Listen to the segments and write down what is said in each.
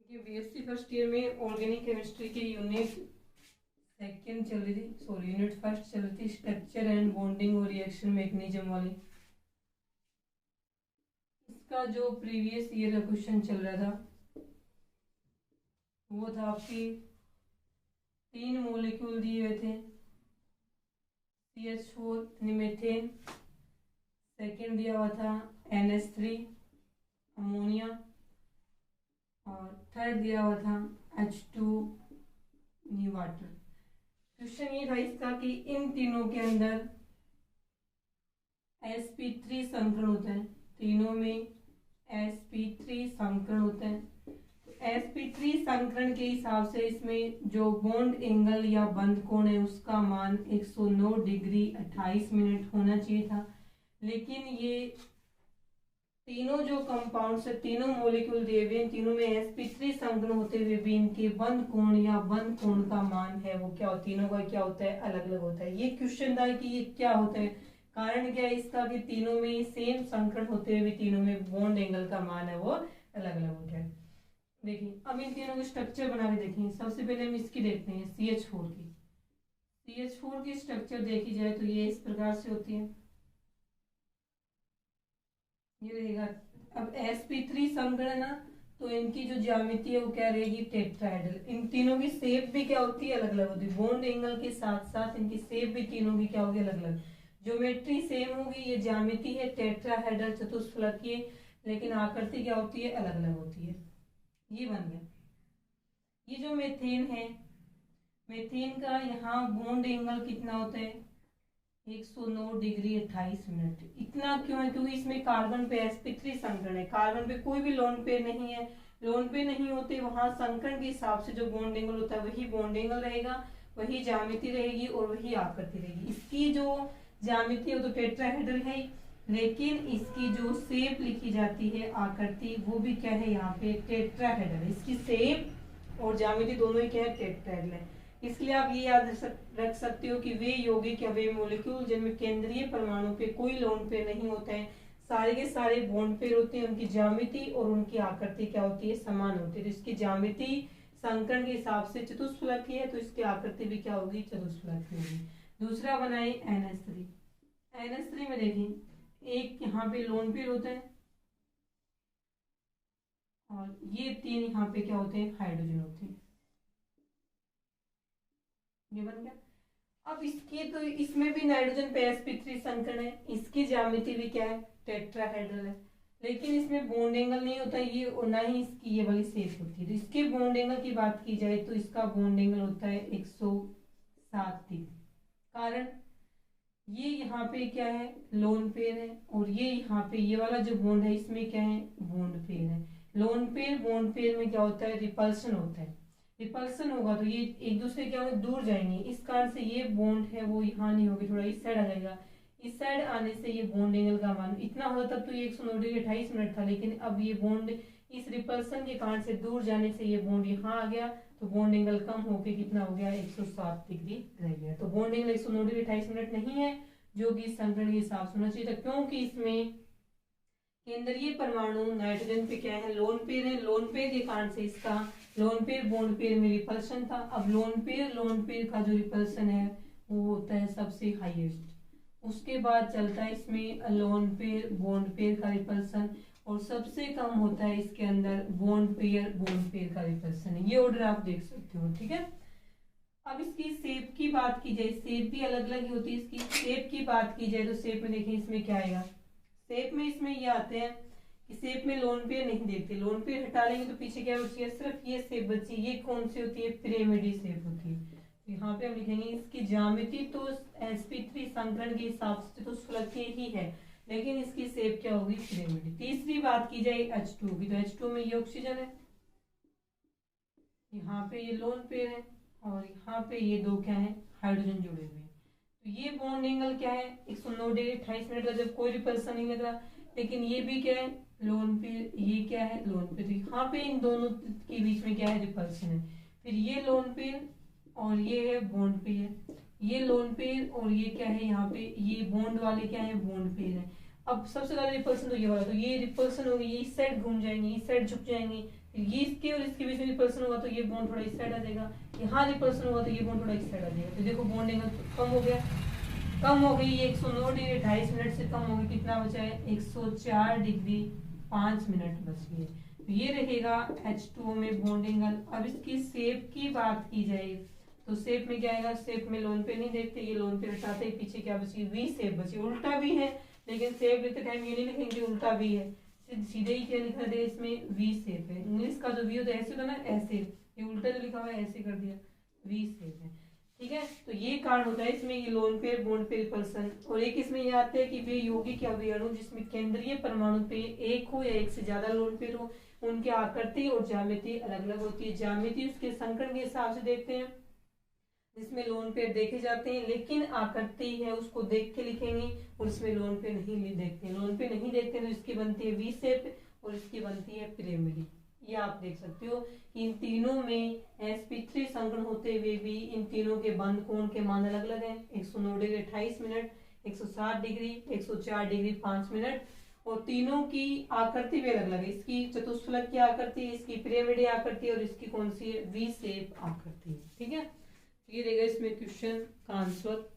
ये BSc first year में organic chemistry की यूनिट सेकंड चल रही थी, सॉरी यूनिट फर्स्ट चल रही थी, स्ट्रक्चर एंड बॉन्डिंग और रिएक्शन मैकेनिज्म वाली। इसका जो प्रीवियस ईयर का क्वेश्चन चल रहा था वो था आपकी 3 मॉलिक्यूल दिए हुए थे, CH4 मीथेन, सेकेंड दिया हुआ था NH3 अमोनिया, और थर्ड दिया हुआ था H2 न्यू वाटर। क्वेश्चन ये था इसका कि इन तीनों के अंदर sp3 संकरण होता है, तीनों में sp3 संकरण होता है। तो sp3 संकरण के हिसाब से इसमें जो बॉन्ड एंगल या बंध कोण है उसका मान 109 डिग्री 28 मिनट होना चाहिए था, लेकिन ये तीनों जो कंपाउंड से तीनों मॉलिक्यूल दिए हुए, तीनों में sp3 संकरण होते हुए भी इनके बंध कोण या बंध कोण का मान है वो क्या, तीनों का क्या होता है, अलग अलग होता है। ये क्वेश्चन था कि ये क्या होता है, कारण क्या है इसका कि तीनों में सेम संकरण होते हुए भी तीनों में बॉन्ड एंगल का मान है वो अलग अलग होता है। देखिए अब इन तीनों के स्ट्रक्चर बना के देखेंगे। सबसे पहले हम इसकी देखते हैं CH4 की। CH4 की स्ट्रक्चर देखी जाए तो ये इस प्रकार से होती है, ये रहेगा। अब sp3 संकरण है ना, तो इनकी जो ज्यामिति है वो क्या रहेगी, टेट्राहेड्रल। इन तीनों की शेप भी क्या होती है, अलग अलग होती है। बॉन्ड एंगल के साथ साथ इनकी शेप भी तीनों की क्या होगी, अलग अलग। ज्योमेट्री सेम होगी, ये ज्यामिति है टेट्राहेड्रल चतुष्फलकीय, लेकिन आकृति क्या होती है, अलग अलग होती है। ये बन गया। ये जो मेथेन है, मेथेन का यहाँ बॉन्ड एंगल कितना होता है, 109 डिग्री 28 मिनट। इतना क्यों है, क्योंकि इसमें कार्बन पे sp3 संकरण है, कार्बन पे कोई भी लोन पेयर नहीं है। लोन पेयर नहीं होते वहां संकरण के हिसाब से जो बॉन्ड एंगल होता है वही बॉन्ड एंगल रहेगा, वही ज्यामिति रहेगी और वही आकृति रहेगी। इसकी जो ज्यामिति है वो तो टेट्राहेड्रल है, लेकिन इसकी जो शेप लिखी जाती है, आकृति, वो भी क्या है, यहाँ पे टेट्राहेड्रल। इसकी शेप और ज्यामिति दोनों ही क्या है, टेट्राहेड्रल है। इसलिए आप ये याद रख सकते हो कि वे यौगिक या वे मॉलिक्यूल जिनमें केंद्रीय परमाणु पे कोई लोन पेयर नहीं होते हैं, सारे के सारे बॉन्ड पेयर होते हैं, उनकी ज्यामिति और उनकी आकृति क्या होती है, समान होती है। तो इसकी ज्यामिति संकरण के हिसाब से चतुष्फलकीय है, तो इसकी आकृति भी क्या होगी, चतुष्फलकीय होगी। दूसरा बनाए NH3। NH3 में देखें, एक यहाँ पे लोन पेयर होता है और ये 3 यहाँ पे क्या होते हैं, हाइड्रोजन होते हैं। ये बन गया। अब इसकी तो इसमें भी नाइट्रोजन पे sp3 संकरण है, इसकी ज्यामिति भी क्या है, टेट्राहेड्रल है, लेकिन इसमें बॉन्ड एंगल नहीं होता ये, और ना ही इसकी ये वाली शेप होती है। तो इसके बॉन्ड एंगल की बात की जाए तो इसका बॉन्ड एंगल होता है 107 डिग्री। कारण ये यहाँ पे क्या है, लोन पेयर है, और ये यहाँ पे ये वाला जो बॉन्ड है इसमें क्या है, बॉन्ड पेयर है। लोन पेयर बॉन्ड पेयर में क्या होता है, रिपल्सन होता है। रिपल्सन होगा तो ये एक दूसरे क्या होंगे, दूर जाएंगे। इस कारण से ये बॉन्ड है वो यहाँ नहीं होगी, थोड़ा इस साइड आ जाएगा। इस साइड आने से ये बॉन्ड एंगल का मान इतना होता, तब तो ये 109 डिग्री 28 मिनट था, लेकिन अब ये बॉन्ड इस रिपल्सन के कारण से दूर जाने से ये बॉन्ड यहाँ आ गया, तो बॉन्ड एंगल कम होके कितना हो गया, 107 डिग्री रह गया। तो बॉन्ड एंगल 109 डिग्री 28 मिनट नहीं है, जो कि संकरण के हिसाब से होना चाहिए था, क्योंकि इसमें केंद्रीय परमाणु नाइट्रोजन पे क्या है, लोन पेयर है। लोन पेयर के कारण से इसका लोन पेयर बॉन्ड पेयर में रिपल्सन था। अब लोन पेयर का जो रिपल्सन है वो होता है सबसे हाईएस्ट, उसके बाद चलता है इसमें लोन पेयर बॉन्ड पेयर का रिपल्सन, और सबसे कम होता है इसके अंदर बॉन्ड पेयर का रिपल्सन। ये ऑर्डर आप देख सकते हो, ठीक है। अब इसकी शेप की बात की जाए, शेप भी अलग अलग होती है। इसकी शेप की बात की जाए तो शेप में देखिए इसमें क्या आएगा, शेप में इसमें ये आते हैं कि शेप में लोन पेयर नहीं देखते, लोन पेयर हटा लेंगे तो पीछे क्या बची है, सिर्फ ये शेप बची। ये कौन सी होती है, पिरामिडी शेप होती है। तो यहाँ पे हम लिखेंगे इसकी ज्यामिति तो sp3 संकरण के हिसाब से तो चतुष्फलकीय ही है, लेकिन इसकी शेप क्या होगी, पिरामिडी। तीसरी बात की जाए H2 की, तो H2 में ये ऑक्सीजन है, यहाँ पे ये लोन पेयर है, और यहाँ पे ये दो क्या है, हाइड्रोजन जुड़े हुए हैं। तो ये बॉन्ड एंगल क्या है, 109 डिग्री 28 मिनट का, जब कोई रिपल्सन नहीं लग रहा। लेकिन ये भी क्या है, लोन पेयर, ये क्या है, लोन पेयर। तो यहाँ पे इन दोनों के बीच में क्या है, रिपल्सन है। फिर ये लोन पेयर और ये है बॉन्ड पेयर, ये लोन पेयर और ये क्या है, यहाँ पे ये बॉन्ड वाले क्या है, बॉन्ड पेयर है। अब सबसे ज्यादा रिपल्सन तो ये वाला, तो ये रिपल्सन होगी, ये इस साइड घूम जाएंगे, इस साइड झुक जाएंगे, ये इसके और इसके बीच में रिपल्सन होगा तो ये बॉन्ड थोड़ा इस साइड आ जाएगा, यहाँ रिपल्सन होगा तो ये बॉन्ड थोड़ा इस साइड आ जाएगा। तो देखो बॉन्ड एंगल कम हो गया, कम हो गई, 109 डिग्री 2.5 मिनट से कम हो गई, कितना बचा है 104 डिग्री 5 मिनट बच गए। तो ये रहेगा H2O में बॉन्ड एंगल। अब इसकी शेप की बात की जाए तो शेप में क्या आएगा, शेप में लोन पे नहीं देखते, ये लोन पे हटाते ही पीछे क्या बची, वी शेप बची। उल्टा भी है लेकिन शेप लिखते टाइम ये नहीं लिखेंगे उल्टा भी है, सीधे ही क्या लिखा दे इसमें वी शेप है। इंग्लिश का जो वी होता है ऐसे होता है ना, ऐसे, ये उल्टा जो लिखा हुआ है ऐसे कर दिया, वी शेप है। ठीक है, तो ये कारण होता है इसमें, ये लोन पेयर बॉन्ड पे रिपल्सन। और एक इसमें ये आता है कि वे यौगिक या वे अणु जिसमें केंद्रीय परमाणु पे एक हो या एक से ज्यादा लोन पेयर हो, उनकी आकृति और ज्यामिति अलग अलग होती है। ज्यामिति उसके संकरण के हिसाब से देखते हैं, जिसमें लोन पेयर देखे जाते हैं, लेकिन आकृति है उसको देख के लिखेंगे, और इसमें लोन पेयर नहीं देखते हैं। लोन पेयर नहीं देखते तो इसकी बनती है वी शेप और इसकी बनती है पिरामिड। ये आप देख सकते हो कि इन तीनों में sp3 संकरण होते हुए भी इन तीनों के बंद कोण के मान अलग अलग हैं। 109 degree 28 minute, 107 degree, 104 degree 5 minute, और तीनों की आकृति भी अलग अलग है। इसकी चतुष्फलक की आकृति, इसकी पिरामिड आकृति, और इसकी कौन सी है, वी शेप आकृति। ठीक है, ये रहेगा इसमें क्वेश्चन का आंसर।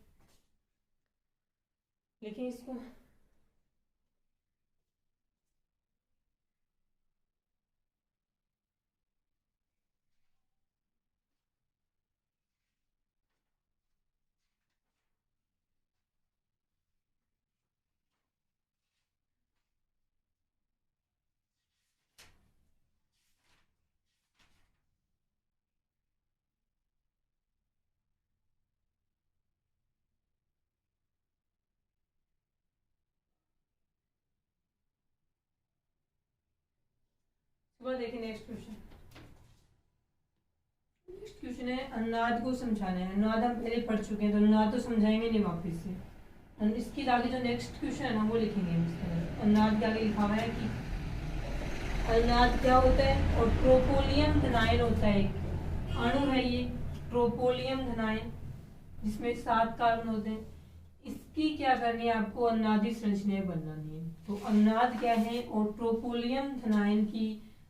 लेकिन इसको सुबह देखिए नेक्स्ट क्वेश्चन। नेक्स्ट क्वेश्चन है अनुनाद को समझाना है। अनुनाद हम पहले पढ़ चुके हैं तो अनुनाद तो समझाएंगे नहीं वापस से। इसके आगे जो नेक्स्ट क्वेश्चन है ना वो लिखेंगे हम इसके अंदर। अनुनाद के आगे लिखा हुआ है कि अनुनाद क्या होता है, और ट्रोपोलियम धनायन होता है, एक अणु है ये ट्रोपोलियम धनायन, जिसमें 7 कार्बन होते हैं। इसकी क्या करनी है आपको, अनुनादी संरचनाएं बनानी है। तो अनुनाद क्या है, और ट्रोपोलियम धनायन की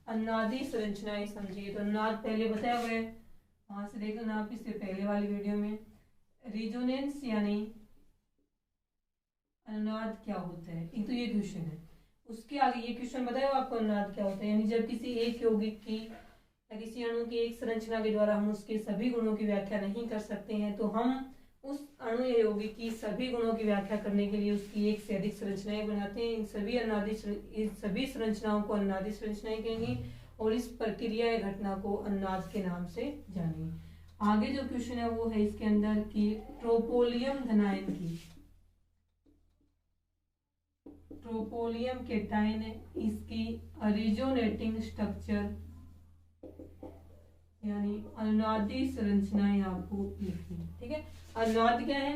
अनुनादी संरचनाएं समझिए। तो अनुनाद पहले बताया हुआ है, वहां से देख लेना आप इससे पहले वाली वीडियो में। रिजोनेंस यानी अनुनाद क्या होता है, एक तो ये क्वेश्चन है। उसके आगे ये क्वेश्चन बताया आपको अनुनाद क्या होता है, यानी जब किसी एक यौगिक की या किसी अणु की एक संरचना के द्वारा हम उसके सभी गुणों की व्याख्या नहीं कर सकते हैं, तो हम उस अणु या यौगिक की सभी गुणों की व्याख्या करने के लिए उसकी एक से अधिक संरचनाएं बनाते हैं। इन सभी संरचनाओं को अनुनादी संरचनाएं कहेंगे, और इस प्रक्रिया या घटना को अनुनाद के नाम से जानेंगे। आगे जो क्वेश्चन है वो है इसके अंदर की ट्रोपोलियम धनायन की, ट्रोपोलियम केटायन है, इसकी रिजोनेटिंग स्ट्रक्चर यानी अनुनादी संरचनाएं आपको लिखनी। ठीक है, अनुनाद क्या है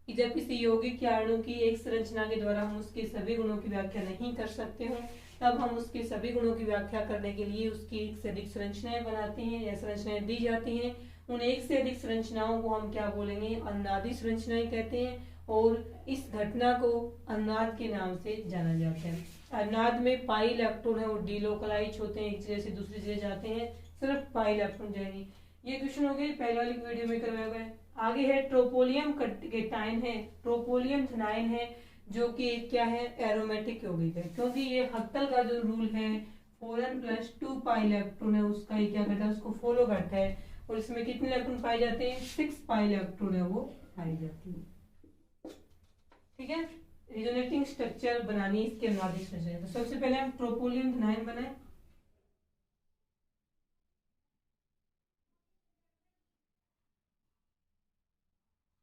कि जब किसी यौगिक या अणु की एक संरचना के द्वारा हम उसके सभी गुणों की व्याख्या नहीं कर सकते हो, तब हम उसके सभी गुणों की व्याख्या करने के लिए उसकी एक से अधिक संरचनाएं बनाते हैं या संरचनाएं दी जाती हैं। उन एक से अधिक संरचनाओं को हम क्या बोलेंगे, अनुनादी संरचनाएं कहते हैं, और इस घटना को अनुनाद के नाम से जाना जाता है। अनुनाद में पाई इलेक्ट्रॉन है और डीलोकलाइज होते हैं, एक जगह से दूसरी जगह जाते हैं, सिर्फ पाई इलेक्ट्रॉन जाएंगे। ये क्वेश्चन हो गए पहले वाली वीडियो में करवाया हुआ है। आगे है ट्रोपोलियम केटायन है, ट्रोपोलियम धनायन है, जो कि क्या है, एरोमेटिक यौगिक है, क्योंकि ये हक्तल का जो रूल है 4n+2 पाई इलेक्ट्रॉन है, उसका ये क्या करता है, उसको फॉलो करता है। और इसमें कितने इलेक्ट्रॉन पाए जाते हैं, 6 पाई इलेक्ट्रॉन है वो पाई जाती है। ठीक है, रिजोनेटिंग स्ट्रक्चर बनानी इसके अनुनादी संरचना। तो सबसे पहले हम ट्रोपोलियम धनायन बनाए।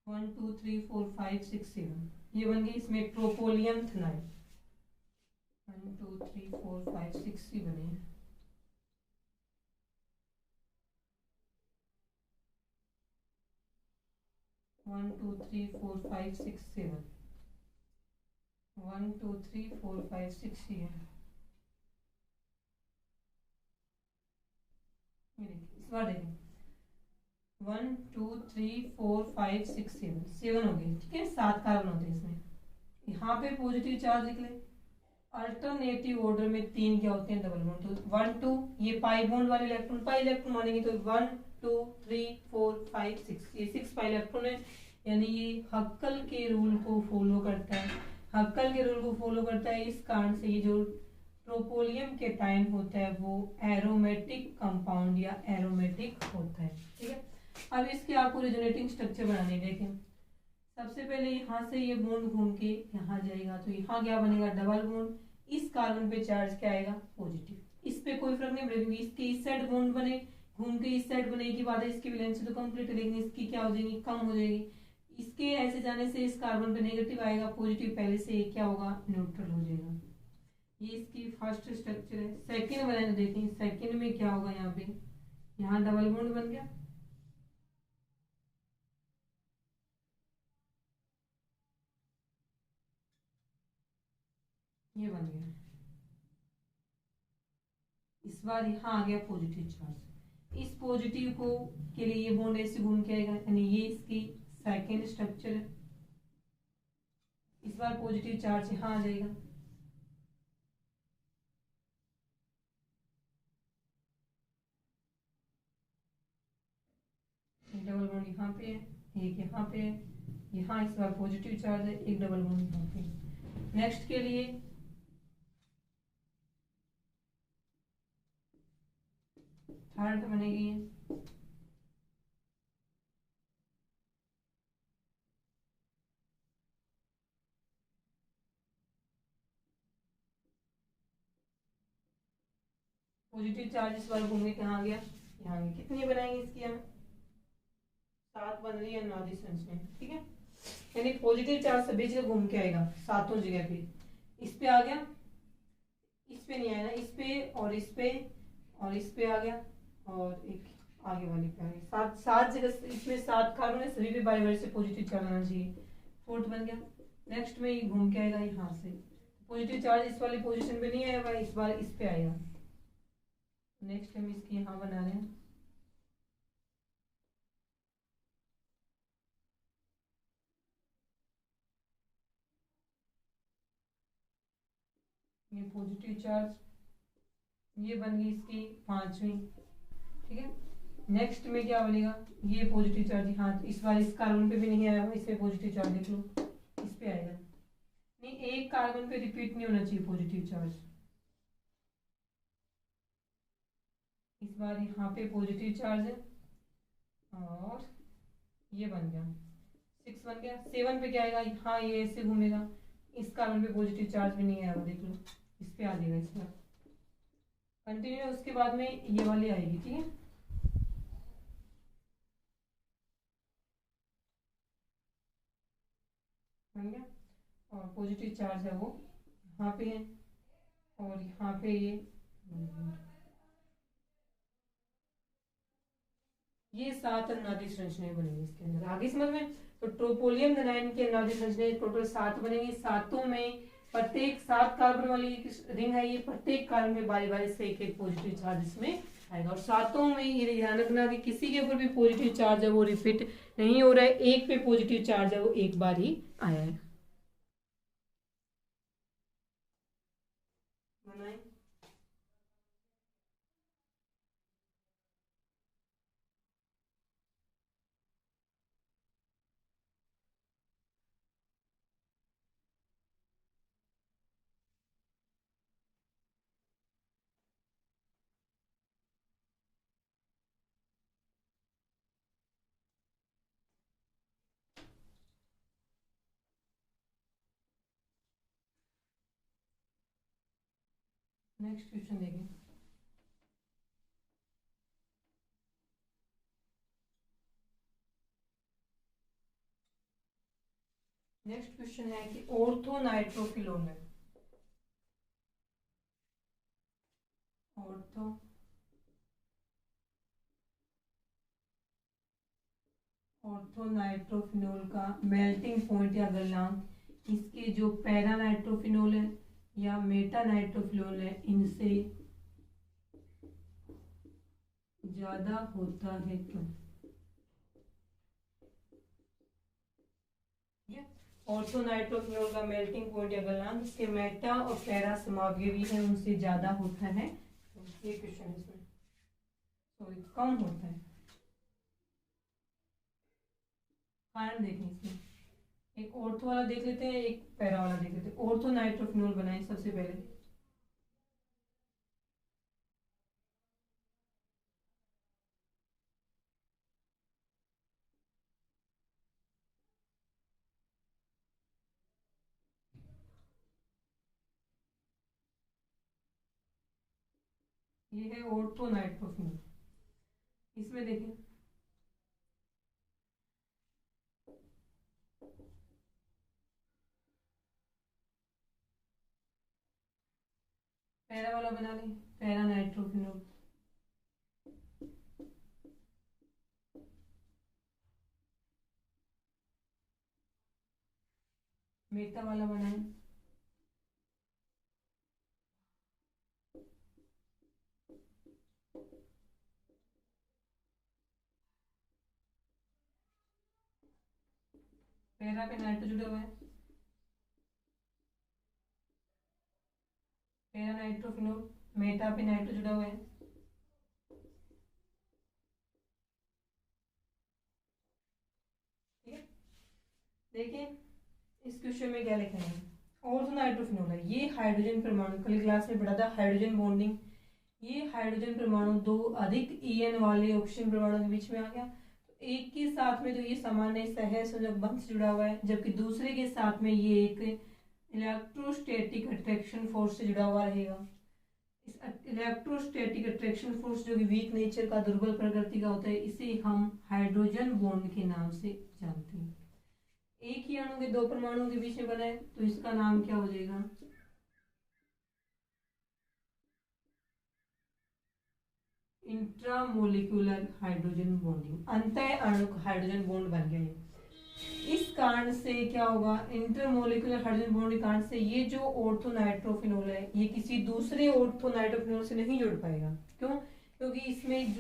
One two three four five six seven, ये बन गई इसमें ट्रोपोलियम धनायन। 1 2 3 4 5 6 ही बने हैं। One two three four five six seven, 1 2 3 4 5 6 ही है। इस बार देखें 1 2 3 4 5 6 7 7 हो गए। ठीक है, 7 कार्बन होते हैं इसमें। यहाँ पे पॉजिटिव चार्ज लिख ले। अल्टरनेटिव ऑर्डर में 3 क्या होते हैं, डबल बॉन्ड। तो 1 2, ये पाई बॉन्ड वाले इलेक्ट्रॉन, पाई इलेक्ट्रॉन मानेंगे तो 1 2 3 4 5 6, ये 6 पाई इलेक्ट्रॉन है। यानी ये हक्कल के रूल को फॉलो करता है, हक्कल के रूल को फॉलो करता है। इस कारण से ये जो ट्रोपोलियम के टाइन होता है वो एरोमेटिक कंपाउंड या एरोमेटिक होता है, ठीक है। अब इसके आपको रिजोनेटिंग स्ट्रक्चर बनाने देखें। सबसे पहले यहाँ से ये बॉन्ड घूम के यहाँ जाएगा, तो यहाँ क्या बनेगा, डबल बॉन्ड। इस कार्बन पे चार्ज क्या आएगा, पॉजिटिव। इस पे कोई फर्क नहीं पड़ेगा क्योंकि इसके इस साइड बॉन्ड बने, घूम के इस साइड बने की बात है, इसकी वैलेंसी तो कंप्लीट है, लेकिन इसकी क्या हो जाएगी, कम हो जाएगी। इसके ऐसे जाने से इस कार्बन पे नेगेटिव आएगा, पॉजिटिव पहले से क्या होगा, न्यूट्रल हो जाएगा। ये इसकी फर्स्ट स्ट्रक्चर है। सेकेंड वाले देखें, सेकेंड में क्या होगा, यहाँ पे यहाँ डबल बॉन्ड बन गया, ये बन गया। इस बार यहाँ आ गया पॉजिटिव चार्ज। इस पॉजिटिव को के लिए ये बॉन्ड ऐसे घूम के आएगा, यानी ये इसकी सेकेंड स्ट्रक्चर है। इस बार पॉजिटिव चार्ज यहाँ आ जाएगा, डबल बॉन्ड यहाँ पे है, एक यहाँ पे है, यहाँ इस बार पॉजिटिव चार्ज है, एक डबल बॉन्ड यहाँ पे। नेक्स्ट के लिए थर्ड बनेगी, पॉजिटिव चार्ज इस बार घूम के कहाँ गया, यहाँ गया। कितनी बनाएंगे इसकी हम, 7 बन रही है नादी संरचना, ठीक है। यानी पॉजिटिव चार्ज सभी जगह घूम के आएगा, सातों जगह पे। इस पे आ गया, इस पे नहीं आया ना, इस पे और इस पे और इस पे आ गया, और एक आगे वाले पे आ गया। सात सात जगह इसमें 7 कार्बन है, सभी पे बारी बारी से पॉजिटिव चार्ज आना चाहिए। फोर्थ बन गया। नेक्स्ट में ये घूम के आएगा यहाँ से, पॉजिटिव चार्ज इस वाली पोजीशन पे नहीं आएगा, इस बार इस पे आएगा। नेक्स्ट हम इसकी यहाँ बना रहे हैं, ये पॉजिटिव चार्ज, ये बन गई इसकी 5वीं, ठीक है। नेक्स्ट में क्या बनेगा, ये पॉजिटिव चार्ज, हाँ इस बार इस कार्बन पे भी नहीं आया, इस पे पॉजिटिव चार्ज देख लो, इस पे आएगा। नहीं, एक कार्बन पे रिपीट नहीं होना चाहिए पॉजिटिव चार्ज। इस बार यहाँ पे पॉजिटिव चार्ज है, और ये बन गया 6 बन गया। 7 पे क्या आएगा, हाँ ये ऐसे घूमेगा, इस कार्बन पे पॉजिटिव चार्ज भी नहीं आया, देख लो इस पे आ जाएगा, इस बार कंटिन्यू। उसके बाद में ये वाली आएगी, ठीक है। बन गया, और पॉजिटिव चार्ज है वो यहाँ पे है, और यहाँ पे ये 7 अनुनादी संरचनाएं बनेंगी इसके अंदर। आगे समझ में, तो ट्रोपोलियम नाइन की अनुनादी संरचनाएं टोटल 7 बनेंगी। सातों में प्रत्येक 7 कार्बन वाली रिंग है, ये प्रत्येक कार्बन में बारी बारी से एक एक पॉजिटिव चार्ज इसमें आएगा, और सातों में ये ध्यान रखना कि किसी के ऊपर भी पॉजिटिव चार्ज है वो रिपीट नहीं हो रहा है, एक पे पॉजिटिव चार्ज है वो एक बार ही आया है। नेक्स्ट क्वेश्चन देखें। नेक्स्ट क्वेश्चन है कि ऑर्थो नाइट्रोफिलोन में, ऑर्थो ऑर्थोनाइट्रोफिनोल का मेल्टिंग पॉइंट या गलनांक, इसके जो पैरा नाइट्रोफिनोल है या मेटा नाइट्रोफिनोल है इनसे ज्यादा होता है क्यों। ऑर्थोनाइट्रोफिनॉल का मेल्टिंग पॉइंट या गलनांक इसके मेटा और पैरा समावयवी भी है उनसे ज्यादा होता है। ये क्वेश्चन इसमें सॉरी कम होता है। कारण देखें इसमें, एक ऑर्थो वाला देख लेते हैं, एक पैरा वाला देख लेते हैं। ऑर्थोनाइट्रोफिनॉल बनाए सबसे पहले। ये है ऑर्थोनाइट्रोफिनॉल। इसमें देखें पैरा वाला बना लें, पैरा नाइट्रोफिनॉल। मेटा वाला बनाए, पैरा पे नाइट्रो जुड़ा हुआ है, पैरा नाइट्रोफिनॉल। मेटा पे नाइट्रो जुड़ा हुआ है। ठीक है, देखिए इस क्वेश्चन में क्या लिखा है। ऑर्थोनाइट्रोफिनॉल है, ये हाइड्रोजन परमाणु, कल क्लास में पढ़ा था हाइड्रोजन बॉन्डिंग। ये हाइड्रोजन परमाणु दो अधिक ईएन वाले ऑक्सीजन परमाणु के बीच में आ गया। तो एक के साथ में तो ये सामान्य सहसंयोजक बंध से जुड़ा हुआ है, जबकि दूसरे के साथ में ये एक इलेक्ट्रोस्टैटिक अट्रैक्शन फोर्स से जुड़ा हुआ रहेगा। इस इलेक्ट्रोस्टैटिक अट्रैक्शन फोर्स जो कि वीक नेचर का, दुर्बल प्रकृति का होता है, इसे हम हाइड्रोजन बॉन्ड के नाम से जानते हैं। एक ही अणु के दो परमाणुओं के बीच में बना है तो इसका नाम क्या हो जाएगा, इंट्रामोलिक्यूलर हाइड्रोजन बॉन्डिंग। अंतः अणु हाइड्रोजन बॉन्ड बन गया है। इस कारण से क्या होगा, इंटरमोलिकुलर हाइड्रोजन बॉन्ड के कारण से ये जो ऑर्थोनाइट्रोफिनॉल है ये किसी दूसरे ऑर्थोनाइट्रोफिनॉल से नहीं जुड़ पाएगा। क्यों? क्योंकि इसमें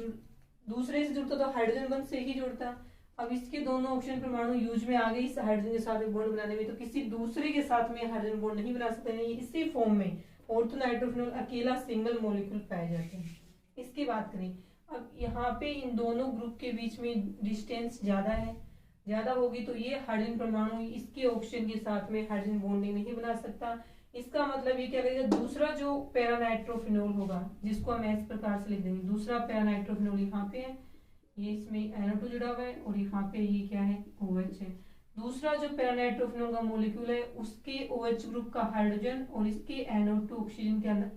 दूसरे से जुड़ता तो हाइड्रोजन बंध से ही जुड़ता। अब इसके दोनों ऑक्सीजन परमाणु यूज में आ गए इस हाइड्रोजन के साथ बॉन्ड बनाने में, तो किसी दूसरे के साथ में हाइड्रोजन बॉन्ड नहीं बना सकते। नहीं, इसी फॉर्म में ऑर्थोनाइट्रोफिनॉल अकेला सिंगल मॉलिक्यूल पाए जाते हैं। इसकी बात करें, अब यहाँ पे इन दोनों ग्रुप के बीच में डिस्टेंस ज्यादा है, ज्यादा होगी तो ये हाइड्रोजन परमाणु इसके ऑक्सीजन के साथ में हाइड्रोजन बॉन्डिंग नहीं बना सकता। इसका मतलब ये क्या करेगा, दूसरा जो पैरानाइट्रोफिनॉल होगा जिसको हम इस प्रकार से लिख देंगे, दूसरा पैरानाइट्रोफिनॉल यहाँ पे है, ये इसमें NO2 जुड़ा हुआ है और यहाँ पे ये क्या है, OH है। दूसरा जो पैरानाइट्रोफिनॉल का मॉलिक्यूल है उसके OH ग्रुप का हाइड्रोजन और इसके NO2 ऑक्सीजन के अंदर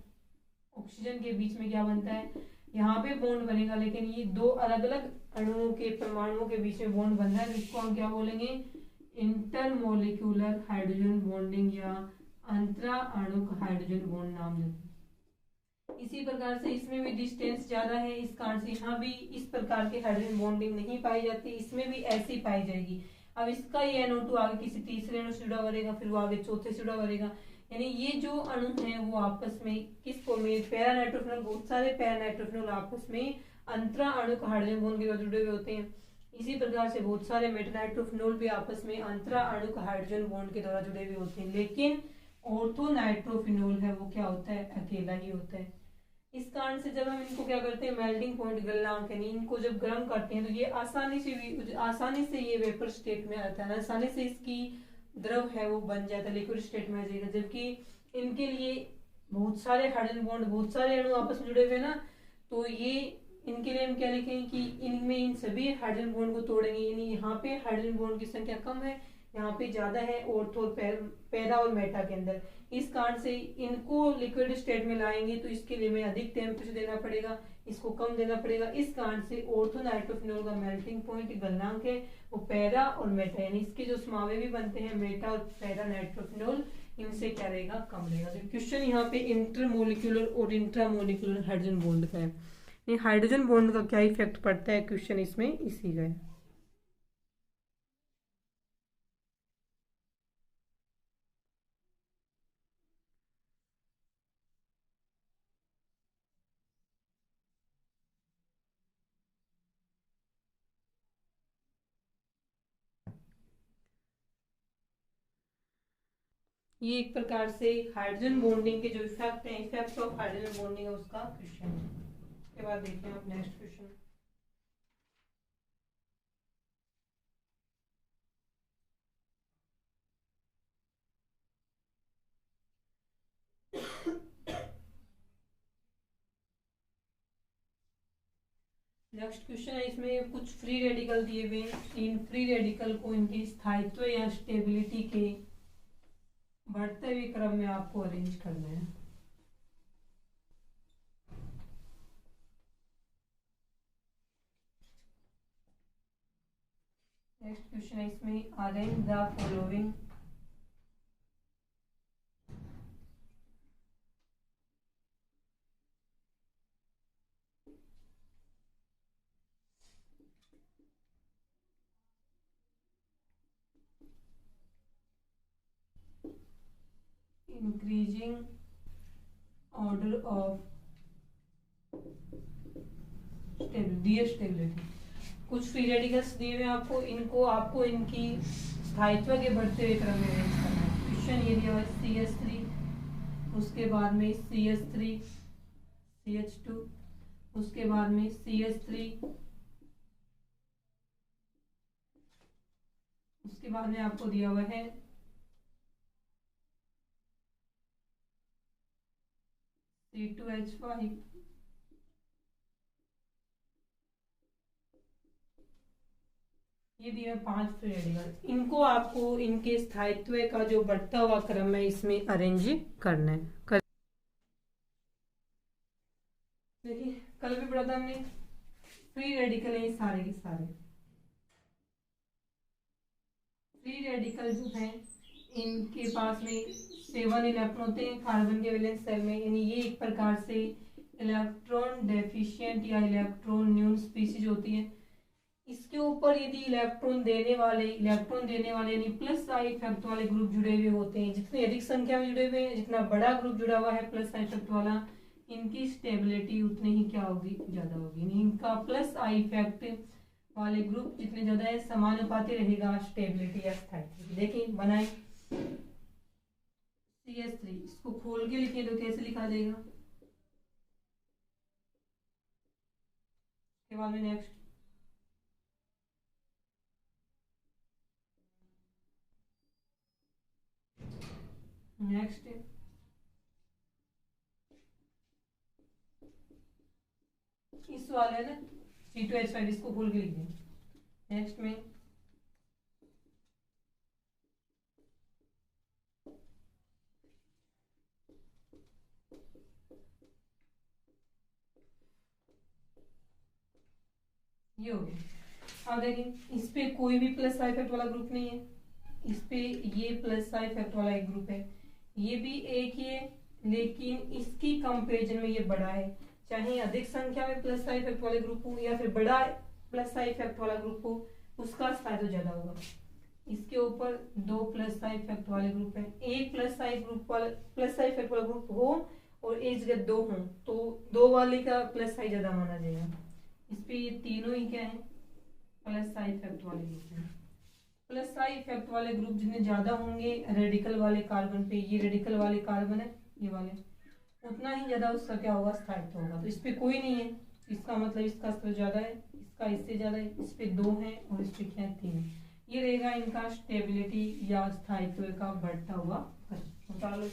ऑक्सीजन के बीच में क्या बनता है, यहाँ पे बॉन्ड बनेगा। लेकिन ये दो अलग अलग अणुओं के परमाणुओं के बीच में बॉन्ड बन रहा है, जिसको हम क्या बोलेंगे, इंटरमोलिक्यूलर हाइड्रोजन बॉन्डिंग या अंतरा अणुक हाइड्रोजन बॉन्ड नाम देते हैं। इसी प्रकार से इसमें भी डिस्टेंस ज्यादा है, इस कारण से यहाँ भी इस प्रकार की हाइड्रोजन बॉन्डिंग नहीं पाई जाती, इसमें भी ऐसी पाई जाएगी। अब इसका ये NO2 आगे किसी तीसरे अणु से जुड़ा रहेगा, फिर वो आगे चौथे से जुड़ा रहेगा। यानी ये जो अणु है वो आपस में किस फॉर्म में, पैरानाइट्रोफिनॉल, बहुत सारे पैरानाइट्रोफिनॉल आपस में अंतरा अणुक हाइड्रोजन बॉन्ड के साथ जुड़े हुए होते हैं। इसी प्रकार से बहुत सारे मेटानाइट्रोफिनॉल भी आपस में अंतरा अणुक हाइड्रोजन बॉन्ड के द्वारा जुड़े हुए होते हैं। लेकिन ऑर्थोनाइट्रोफिनॉल है वो क्या होता है, अकेला ही होता है। इस कारण से जब हम इनको क्या करते हैं, मेल्टिंग पॉइंट गलनांक यानी इनको जब गर्म करते हैं तो ये आसानी से ये वेपर स्टेट में आता है, आसानी से इसकी द्रव है वो बन जाता है, लिक्विड स्टेट में आ जाएगा। जबकि इनके लिए बहुत सारे हाइड्रोजन बॉन्ड, बहुत सारे अणु आपस में जुड़े हुए ना, तो ये इनके लिए हम क्या लिखेंगे कि इनमें इन सभी हाइड्रोजन बॉन्ड को तोड़ेंगे। यानी यहाँ पे हाइड्रोजन बॉन्ड की संख्या कम है, यहाँ पे ज्यादा है ऑर्थो और पैरा और मेटा के अंदर। इस कारण से इनको लिक्विड स्टेट में लाएंगे तो इसके लिए हमें अधिक टेम्परेचर देना पड़ेगा, इसको कम देना पड़ेगा। इस कारण से ऑर्थोनाइट्रोफिनॉल का मेल्टिंग पॉइंट गलनांक है वो पैरा और मेटा, यानी इसके जो समावे भी बनते हैं मेटा और पैरा नाइट्रोफिनॉल, इनसे क्या रहेगा, कम रहेगा। तो क्वेश्चन यहाँ पे इंटरमोलिक्यूलर और इंट्रामोलिक्यूलर हाइड्रोजन बॉन्ड का है, हाइड्रोजन बॉन्ड का क्या इफेक्ट पड़ता है, क्वेश्चन इसमें इसी का है। ये एक प्रकार से हाइड्रोजन बॉन्डिंग के जो इफेक्ट है, इफेक्ट ऑफ हाइड्रोजन बॉन्डिंग है, उसका क्वेश्चन है। उसके बाद देखते हैं आप नेक्स्ट क्वेश्चन। नेक्स्ट क्वेश्चन है, इसमें कुछ फ्री रेडिकल दिए हुए हैं। इन फ्री रेडिकल को इनके स्थायित्व या स्टेबिलिटी के बढ़ते हुए क्रम में आपको अरेंज करना है। नेक्स्ट क्वेश्चन है, इसमें arrange the following increasing order of stability. कुछ फ्री रेडिकल्स दिए हुए आपको, इनको आपको इनकी स्थायित्व के बढ़ते हुए क्रम में अरेंज करना है। क्वेश्चन ये दिया हुआ है CH3, उसके बाद में CH3 CH2, उसके बाद में CH3, उसके बाद में आपको दिया हुआ है C2H5, ये दिया 5 फ्री रेडिकल। इनको आपको इनके स्थायित्व का जो बढ़ता हुआ क्रम है इसमें अरेंज करना है। देखिए कल भी पढ़ा था हमने, फ्री रेडिकल है ये सारे के सारे। फ्री रेडिकल जो है इनके पास में 7 इलेक्ट्रॉन होते हैं कार्बन के वैलेंस शेल में, यानी ये एक प्रकार से इलेक्ट्रॉन डेफिशिएंट या इलेक्ट्रॉन न्यून स्पीसीज होती है। इसके ऊपर यदि इलेक्ट्रॉन देने वाले यानी प्लस आई इफेक्ट वाले ग्रुप जुड़े हुए होते हैं, जितनी अधिक संख्या में जुड़े हुए हैं, जितना बड़ा ग्रुप जुड़ा हुआ है प्लस आई इफेक्ट वाला, इनकी स्टेबिलिटी उतनी ही क्या होगी, ज्यादा होगी। इनका प्लस आई इफेक्ट वाले ग्रुप जितने ज्यादा है समानुपाती रहेगा स्टेबिलिटी या स्थायित्व। देखिए बनाए CH3, इसको खोल के लिखे तो कैसे लिखा जाएगा। उसके बाद में नेक्स्ट इस वाले ना C2H5, इसको खोल के लिख दें। नेक्स्ट में ये हो गया। अब देखिए इस पे कोई भी प्लस आई इफेक्ट वाला ग्रुप नहीं है, इस पे ये प्लस आई इफेक्ट वाला एक ग्रुप है, ये भी एक ही है, लेकिन इसकी कंपेरिजन में ये बड़ा है। चाहे अधिक संख्या में प्लस आई इफेक्ट वाले ग्रुप हो या फिर बड़ा प्लस आई इफेक्ट वाला ग्रुप हो, उसका स्थायित्व ज्यादा होगा। इसके ऊपर 2 प्लस आई इफेक्ट वाले ग्रुप है, एक प्लस आई इफेक्ट वाला ग्रुप हो और एक जगह 2 हो, तो 2 वाले का प्लस आई ज्यादा माना जाएगा। इस पे ये तीनों ही क्या है, प्लस आई इफेक्ट वाले ग्रुप है। प्लस आई इफेक्ट वाले ग्रुप जितने ज्यादा होंगे रेडिकल वाले कार्बन पे, ये रेडिकल वाले कार्बन है ये वाले, उतना ही ज्यादा उसका क्या होगा, स्थायित्व होगा। तो इस पे कोई नहीं है, इसका मतलब इसका स्तर ज्यादा है, इसका इससे ज्यादा है, इस पे 2 है और इस पे क्या है, 3 है। ये रहेगा इनका स्टेबिलिटी या स्थायित्व का बढ़ता हुआ क्रम।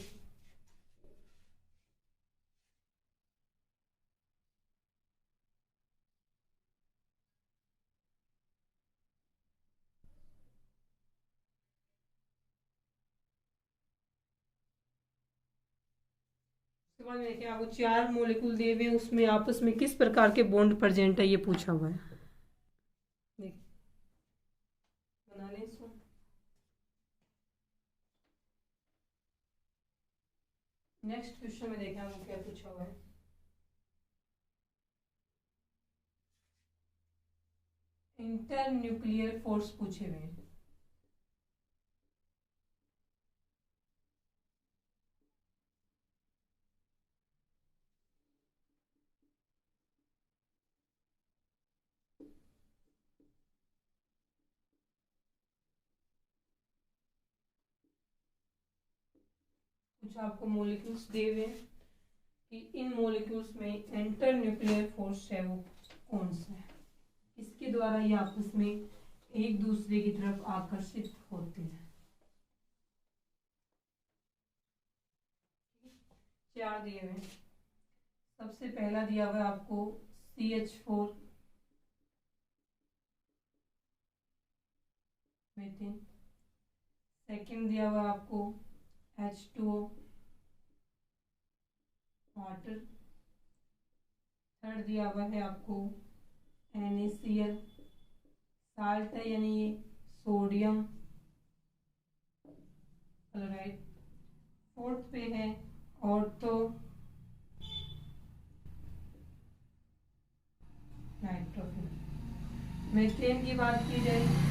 उसके बाद में देखिए आपको 4 मोलिक्यूल दिए हुए हैं, उसमें आपस में किस प्रकार के बॉन्ड प्रेजेंट है ये पूछा हुआ है। देखिए बना लें इसको। नेक्स्ट क्वेश्चन में देखें आपको क्या पूछा हुआ है। इंटर न्यूक्लियर फोर्स पूछे हुए हैं। कुछ आपको मॉलिक्यूल्स दिए हुए हैं कि इन मॉलिक्यूल्स में इंटर न्यूक्लियर फोर्स है वो कौन सा है, इसके द्वारा ये आपस में एक दूसरे की तरफ आकर्षित होते हैं। 4 दिए हुए हैं। सबसे पहला दिया हुआ है आपको CH4 मीथेन, सेकंड दिया हुआ आपको H2O वाटर, थर्ड दिया हुआ है आपको NaCl साल्ट है यानी ये सोडियम क्लोराइड, फोर्थ पे है ऑर्थो नाइट्रोफिल। मीथेन की बात की जाए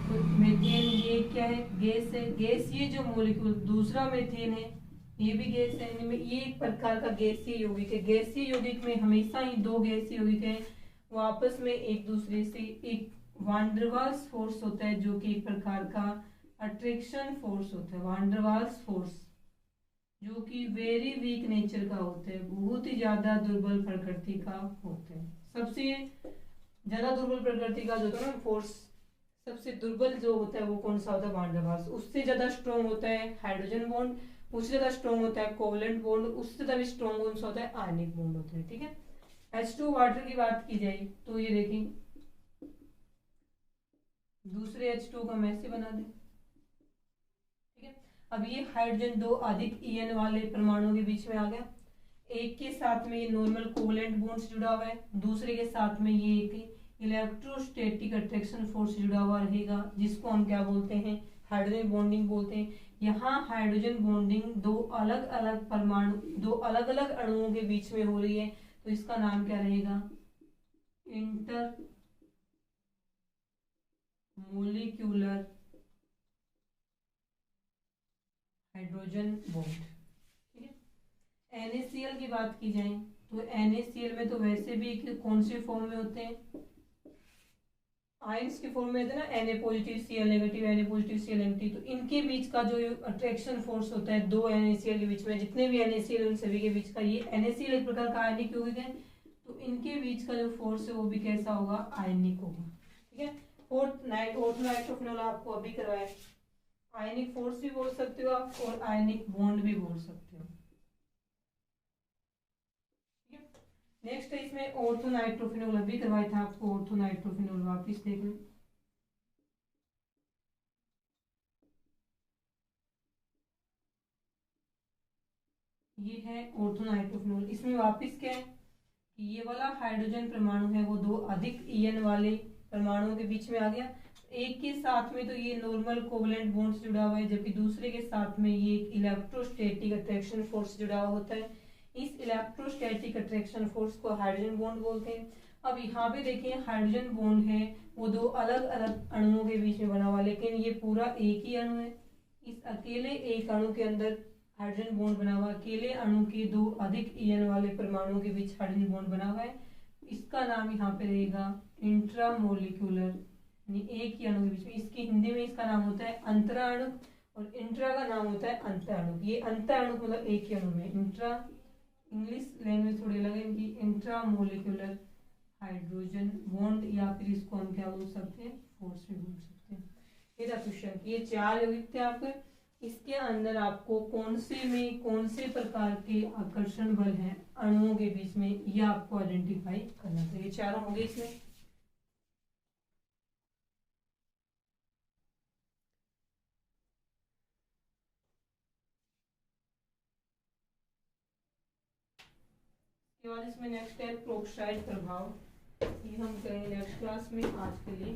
तो मीथेन ये क्या है, गैस है। गैस ये जो मॉलिक्यूल दूसरा मीथेन है ये भी गैस है, इनमें ये एक प्रकार का गैसीय यौगिक है। गैसीय यौगिक में हमेशा ही दो गैसीय यौगिक हैं वो आपस में एक दूसरे से एक वांडरवाल्स फोर्स होता है जो कि एक प्रकार का अट्रैक्शन फोर्स होता है। वांडरवाल्स फोर्स जो कि वेरी वीक नेचर का होता है, बहुत ही ज्यादा दुर्बल प्रकृति का होता है। सबसे ज्यादा दुर्बल प्रकृति का जो होता है ना फोर्स, सबसे दुर्बल जो होता है वो कौन सा होता है, वांडरवाल्स। उससे ज्यादा स्ट्रॉन्ग होता है हाइड्रोजन बॉन्ड, उससे ज्यादा स्ट्रॉन्ग होता है कोवलेंट बॉन्ड, उससे ज्यादा भी स्ट्रॉन्ग कौन सा होता है, आयनिक बॉन्ड होता है। ठीक है। H2 वाटर की बात की जाए तो ये देखिए दूसरे H2 को हम ऐसे बना दें। ठीक है। अब ये हाइड्रोजन दो अधिक ईएन वाले परमाणुओं के बीच में आ गया, एक के साथ में ये नॉर्मल कोवलेंट बॉन्ड से जुड़ा हुआ है, दूसरे के साथ में ये एक इलेक्ट्रोस्टैटिक अट्रैक्शन फोर्स से जुड़ा हुआ रहेगा जिसको हम क्या बोलते हैं, हाइड्रोजन बॉन्डिंग बोलते हैं। यहाँ हाइड्रोजन बॉन्डिंग दो अलग अलग परमाणु, दो अलग अलग अणुओं के बीच में हो रही है तो इसका नाम क्या रहेगा, इंटर मोलिक्यूलर हाइड्रोजन बॉन्ड। ठीक है। NaCl की बात की जाए तो NaCl में तो वैसे भी कौन से फॉर्म में होते हैं, आयंस के फॉर्म में होते हैं ना, Na positive Cl negative, Na positive Cl negative. तो इनके बीच का जो अट्रैक्शन फोर्स होता है दो NaCl के बीच में, जितने भी NaCl उन सभी के बीच का, ये NaCl एक प्रकार का आयनिक यौगिक है तो इनके बीच का जो फोर्स है वो भी कैसा होगा, आयनिक होगा। ठीक है। ऑर्थोनाइट्रोफिनॉल आपको अभी करवाया, आयनिक फोर्स भी बोल सकते हो आप और आयनिक बॉन्ड भी बोल सकते हो। नेक्स्ट है इसमें ऑर्थोनाइट्रोफिनॉल अभी करवाया था आपको, ऑर्थोनाइट्रोफिनॉल वापिस देख लो। ये है ऑर्थोनाइट्रोफिनॉल, इसमें वापिस क्या है कि ये वाला हाइड्रोजन परमाणु है वो दो अधिक ईएन वाले परमाणुओं के बीच में आ गया, एक के साथ में तो ये नॉर्मल कोवलेंट बॉन्ड से जुड़ा हुआ है जबकि दूसरे के साथ में ये एक इलेक्ट्रोस्टैटिक अट्रैक्शन फोर्स से जुड़ा हुआ होता है। इस इलेक्ट्रोस्टैटिक अट्रैक्शन फोर्स को हाइड्रोजन बॉन्ड बोलते हैं। अब यहाँ पे देखिए हाइड्रोजन बॉन्ड है वो दो अलग अलग अणुओं के बीच में बना हुआ, लेकिन ये पूरा एक ही अणु है। इस अकेले एक अणु के अंदर हाइड्रोजन बॉन्ड बना हुआ, अकेले अणु के दो अधिक ईएन वाले परमाणुओं के बीच हाइड्रोजन बॉन्ड बना हुआ है। इसका नाम यहाँ पे रहेगा इंट्रामोलिक्यूलर, यानी एक ही अणु के बीच में। इसकी हिंदी में इसका नाम होता है अंतराणु और इंट्रा का नाम होता है अंतराणु। ये अंतराणु मतलब एक ही अणु में, इंट्रा इंग्लिश लैंग्वेज थोड़ी अलग है इनकी, इंट्रामोलिक्यूलर हाइड्रोजन बॉन्ड, या फिर इसको हम क्या बोल सकते हैं, फोर्स भी बोल सकते हैं। ये था क्वेश्चन, ये 4 यौगिक थे आपके, इसके अंदर आपको कौन से में कौन से प्रकार के आकर्षण बल हैं अणुओं के बीच में, ये आपको आइडेंटिफाई करना चाहिए। चारों होंगे इसमें। इसके बाद इसमें नेक्स्ट है प्रोक्साइड प्रभाव, ये हम करेंगे नेक्स्ट क्लास में। आज के लिए